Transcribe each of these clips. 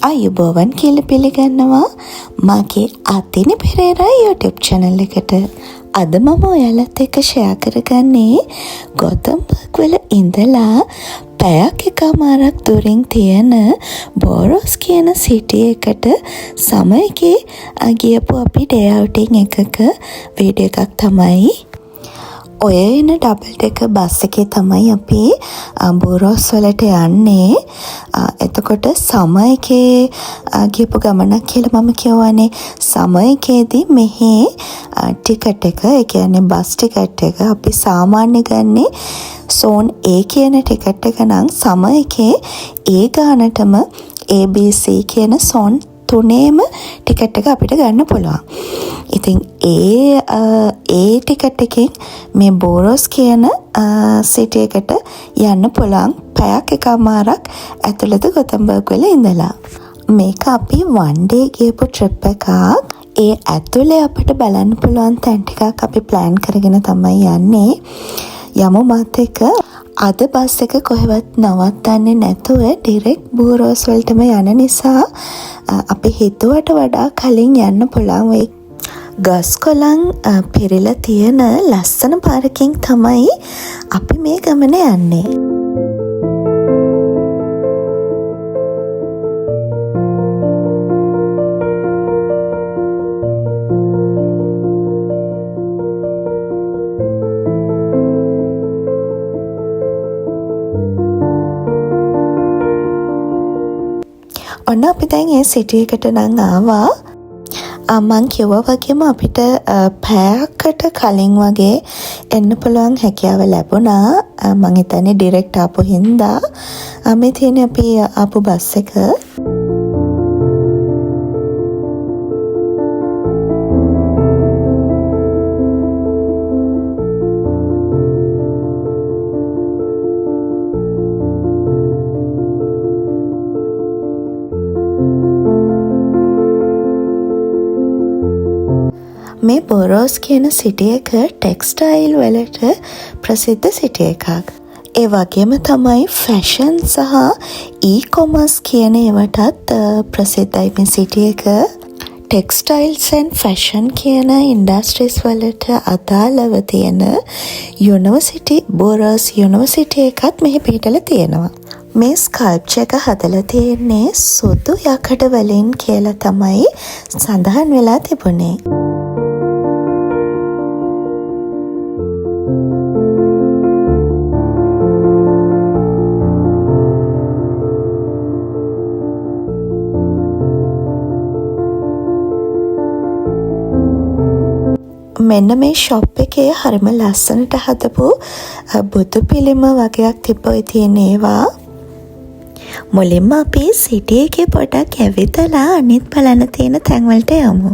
අයුබෝවන් කියලා පිළිගන්නවා මගේ අතිනි පෙරේරා YouTube channel එකට. අද මම ඔයාලත් එක්ක ෂෙයා කරගන්නේ ගොතම්බර්ග් වල ඉඳලා පැයක් එකමාරක් දුරින් තියෙන බෝරෝස් කියන සිටි එකට සමයකේ ගියපු අපි ඩේ අවුටින් එකක වීඩියෝ එකක් තමයි. ඔය එන ඩබල් ඩෙකර් බස් එකේ තමයි අපි බෝරෝස් වලට යන්නේ. එතකොට සමයකේ ගියපු ගමනක් කියලා මම කියවනේ. සමයකේදී මෙහි ටිකට් එක, ඒ කියන්නේ බස් ටිකට් එක අපි සාමාන්‍ය ගන්නේ සෝන් A කියන ටිකට් එක නම් සමයකේ ඒ ගානටම ABC කියන සෝන් තුනේම ටිකට් එක අපිට ගන්න පුළුවන්. ඉතින් ඒ ටිකට් එකෙන් මේ බෝරෝස් කියන සිටි එකට යන්න පුළුවන් පැයක් එකමාරක් ඇතුළත ගොතම්බර්ග් වල ඉඳලා. මේක අපි one day ගියපු ට්‍රිප් එකක්. ඒ ඇතුලේ අපිට බලන්න පුළුවන් තැන් ටිකක් අපි ප්ලෑන් කරගෙන තමයි යන්නේ. යමු මාත් එක්ක. අද බස් එක කොහෙවත් නවත්තන්නේ නැතුව ඩිරෙක්ට් බෝරෝස් වලටම යන නිසා අපි හිතුවට වඩා කලින් යන්න පුළුවන් වෙයි. ගස් කොළන් පිරීලා තියෙන ලස්සන පාරකින් තමයි අපි මේ ගමන යන්නේ. ඔන්න අපි දැන් ඒ සිටි එකට නම් ආවා. මං කිව්වා වගේම අපිට පැයකට කලින් වගේ එන්න පුළුවන් හැකියාව ලැබුණා. මං හිතන්නේ ඩිරෙක්ට් ආපු හින්දා. මේ තියෙන්නේ අපි ආපු බස් එක. මේ බෝරෝස් කියන සිටි එක ටෙක්ස්ටයිල් වලට ප්‍රසිද්ධ සිටි එකක්. ඒ වගේම තමයි ෆැෂන් සහ ඊ-කොමර්ස් කියන ඒවටත් ප්‍රසිද්ධයි මේ සිටි එක. ටෙක්ස්ටයිල්ස් ඇන්ඩ් ෆැෂන් කියන ඉන්ඩස්ට්‍රීස් වලට අදාළව තියෙන යුනිවර්සිටි, බෝරෝස් යුනිවර්සිටි එකත් මෙහි පිහිටලා තියෙනවා. මේ ස්කල්ප්චර් එක හදලා තියෙන්නේ සුදු යකඩ වලින් කියලා තමයි සඳහන් වෙලා තිබුණේ. මෙන්න මේ ෂොප් එකේ හරිම ලස්සනට හදපු බුදු පිළිම වගේක් තිබ්බයි තියෙන ඒවා. මුලින්ම අපි සිටි එකේ පොඩක් ඇවිදලා අනිත් බලන්න තියෙන තැන් වලට යමු.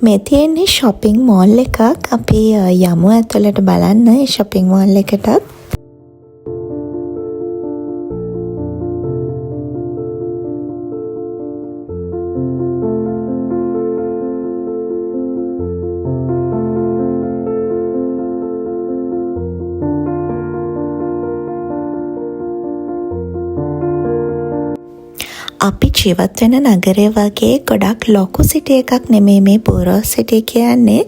මේ තියෙන්නේ shopping mall එකක්. අපි යමු ඇතුළට බලන්න ඒ shopping mall එකටත්. අපි ජීවත් වෙන නගරය වගේ ගොඩක් ලොකු සිටි එකක් නෙමේ මේ බෝරෝ සිටි කියන්නේ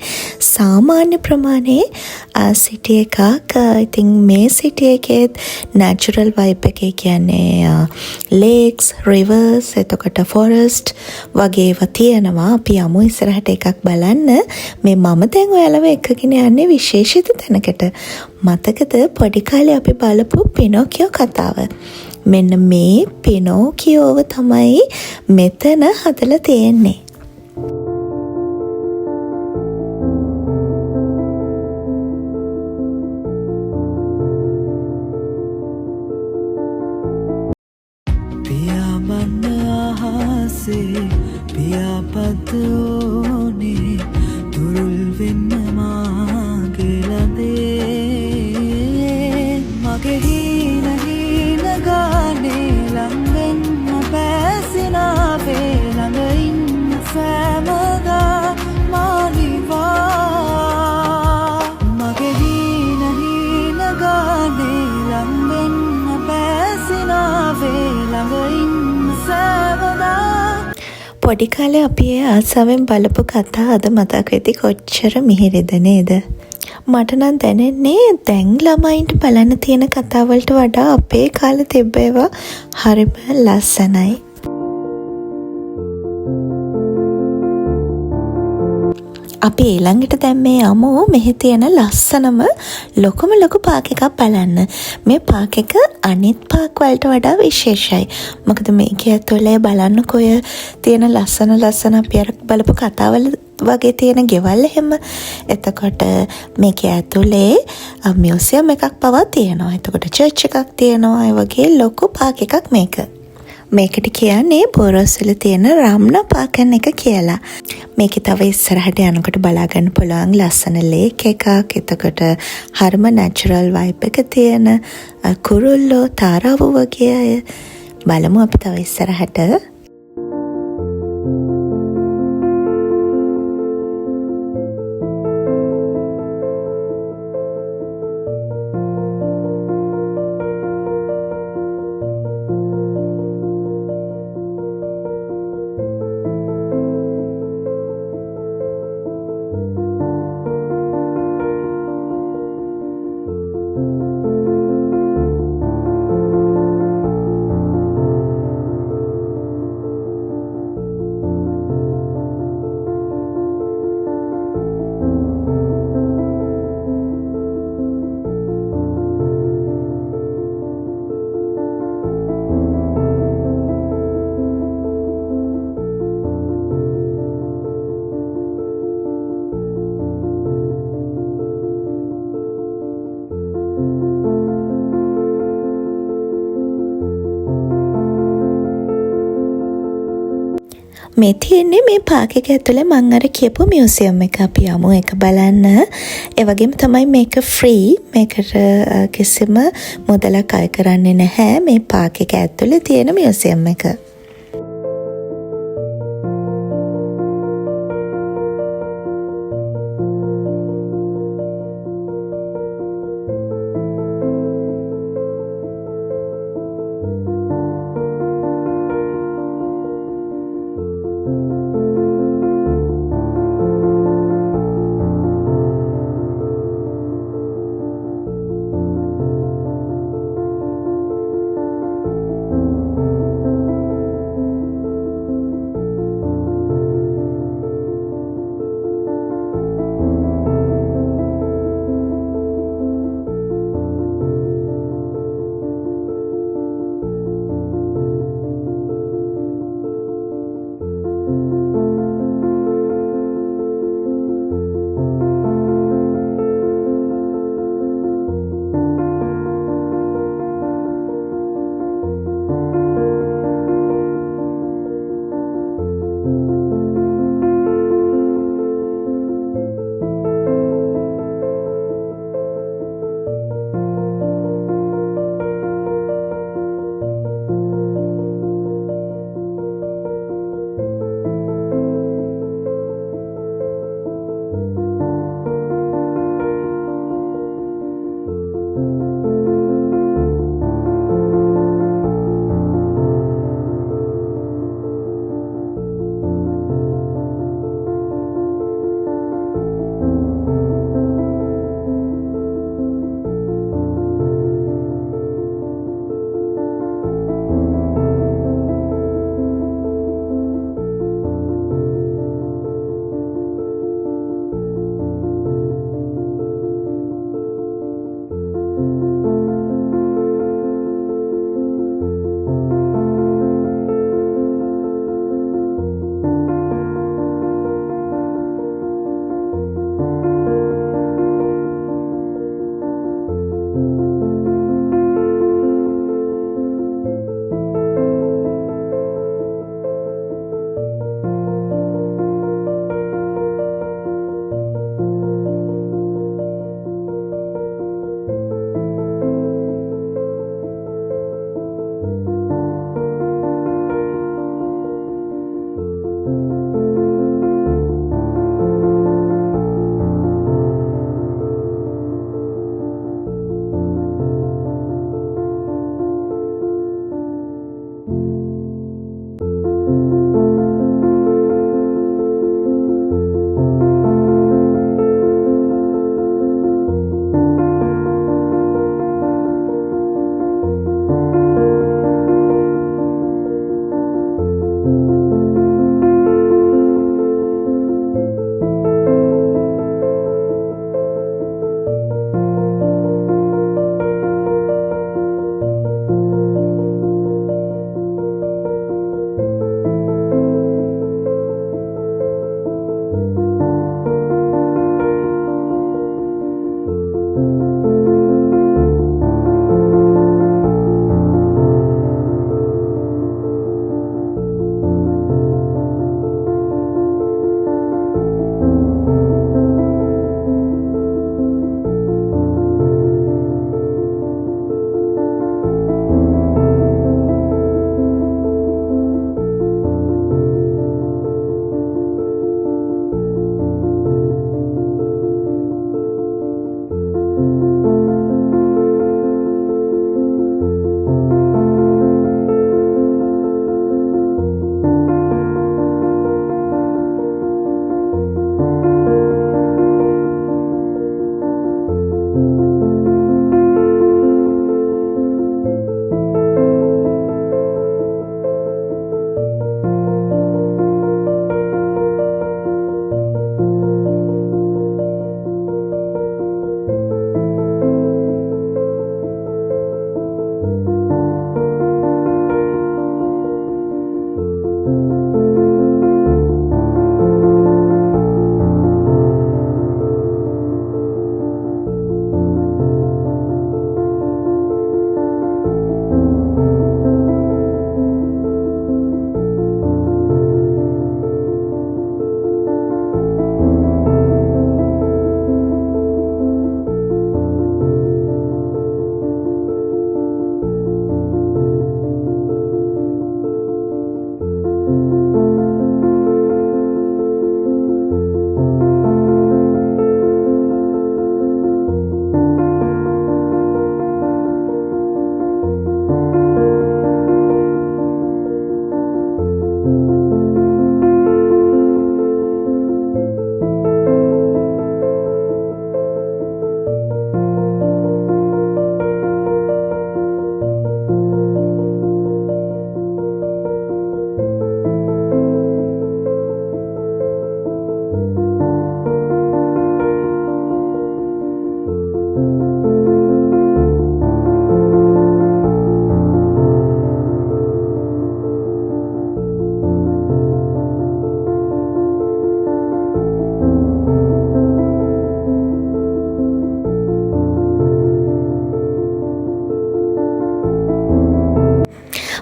සාමාන්‍ය ප්‍රමාණයේ සිටි එකක්. ඉතින් මේ සිටි එකේත් නැචරල් වයිබ් එකේ කියන්නේ ලේක්ස්, රිවර්ස්, එතකොට ෆොරස්ට් වගේ ඒවා තියෙනවා. අපි යමු ඉස්සරහට එකක් බලන්න. මේ මම දැන් ඔයාලව එක්කගෙන යන්නේ විශේෂිත තැනකට. මතකද පොඩි කාලේ අපි බලපු පිනොකියෝ කතාව? මෙන්න මේ පිනොකියෝව තමයි මෙතන හදලා තියෙන්නේ. පියාඹන්න අහසේ පියාපතෝනේ දුරුල් වෙන්න මාගේ ලදේ මගේ හීන ගානේ ළඟෙන්න බැසිනාවේ ළඟ ඉන්න සෑමදා මානිවා මගේ හීන ගානේ ළඟෙන්න බැසිනාවේ ළඟ ඉන්න සෑමදා. පොඩි කාලේ අපි ඒ ආසාවෙන් බලපු කතා අද මතක වෙති කොච්චර මිහිරිද නේද? මට නම් දැනෙන්නේ දැන් ළමයින්ට බලන්න තියෙන කතාවලට වඩා අපේ කාලේ තිබ්බ ඒවා හරිම ලස්සනයි. අපි ඊළඟට දැන් මේ යමු මෙහි තියෙන ලස්සනම ලොකුම ලොකු පාක් එකක් බලන්න. මේ පාක් එක අනිත් පාක් වලට වඩා විශේෂයි. මොකද මේකේ ඇතුලේ බලන්නකො ඔය තියෙන ලස්සන අපි අර බලපු කතාවල වගේ තියෙන ගෙවල් එහෙම. එතකොට මේකේ ඇතුලේ මියුසියම් එකක් පවා තියෙනවා. එතකොට චර්ච් එකක් තියෙනවා. ඒ වගේ ලොකු පාක් එකක් මේක. මේකට කියන්නේ බෝරෝස්වල තියෙන රම්නා පාකන් එක කියලා. මේකේ තව ඉස්සරහට යනකොට බලාගන්න පුළුවන් ලස්සන ලේක් එකක්. එතකොට හරිම නැචරල් වයිබ් එක තියෙන කුරුල්ලෝ තාරාවෝ වගේ අය. බලමු අපි තව ඉස්සරහට. මේ තියෙන්නේ මේ පාක් එක ඇතුලේ මං අර කියපු මියුසියම් එක. අපි යමු ඒක බලන්න. ඒ වගේම තමයි මේක ෆ්‍රී. මේකට කිසිම මුදලක් අය කරන්නේ නැහැ. මේ පාක් එක ඇතුලේ තියෙන මියුසියම් එක.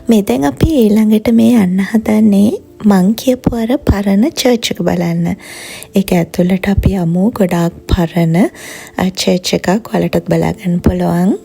මෙතෙන් අපි ඊළඟට මේ යන්න හදන්නේ මං කියපු අර පරණ චර්ච් එක බලන්න. ඒක ඇතුළට අපි යමු. ගොඩාක් පරණ චර්ච් එකක්. ඔයාලටත් බලා ගන්න පුළුවන්.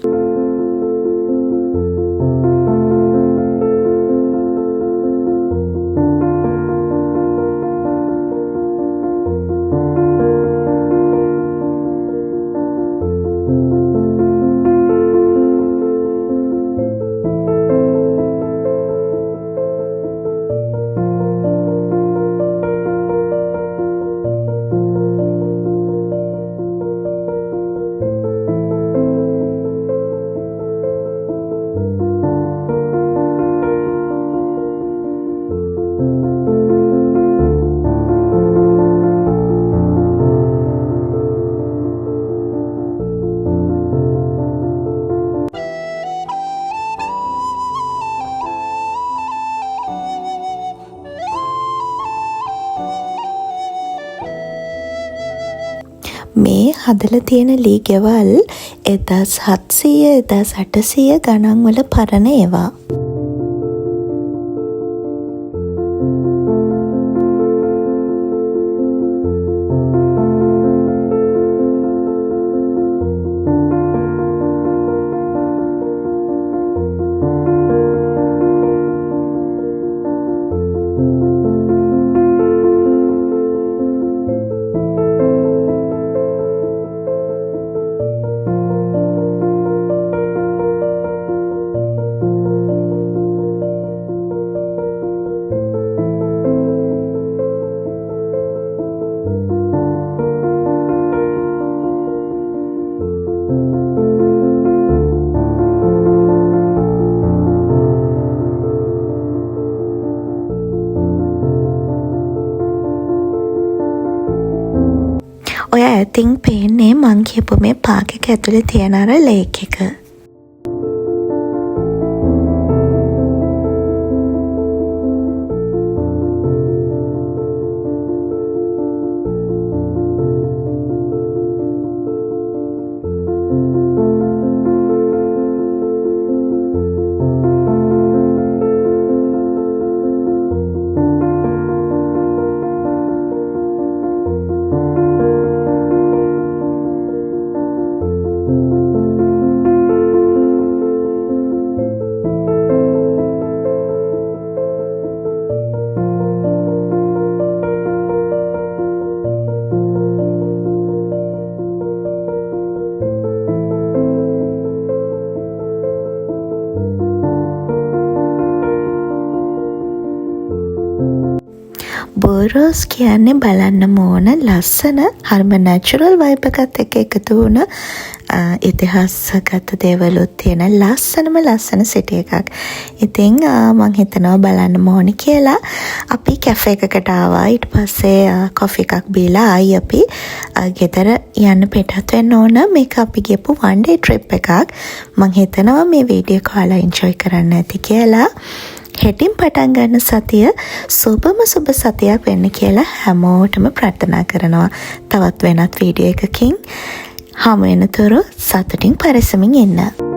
මේ හදලා තියෙන ලී ගෙවල් 1700 1800 ගණන් වල පරණ ඒවා. ඔය ඇතින් පේන්නේ මං කියපු මේ පාක් එක ඇතුලේ තියෙන අර ලේක් එක. බෝරෝස් කියන්නේ බලන්න ඕන ලස්සන හරිම නැචරල් වයිබ් එකත් එක්ක එකතු වුණ ඉතිහාසගත දේවලුත් තියෙන ලස්සන සිටි එකක්. ඉතින් මං හිතනවා බලන්න ඕනේ කියලා අපි කැෆේ එකකට ආවා. ඊට පස්සේ කොෆි එකක් බීලා ආයි අපි ගෙදර යන්න පිටත් වෙන්න ඕන. මේක අපි ගියපු one day trip එකක්. මං හිතනවා මේ වීඩියෝ එක ඔයාලා enjoy කරන්න ඇති කියලා. හෙටින් පටන් ගන්න සතිය සුබම සුබ සතියක් වෙන්න කියලා හැමෝටම ප්‍රාර්ථනා කරනවා. තවත් වෙනත් වීඩියෝ එකකින් හමු වෙනතුරු සතුටින් පරිස්සමින් ඉන්න.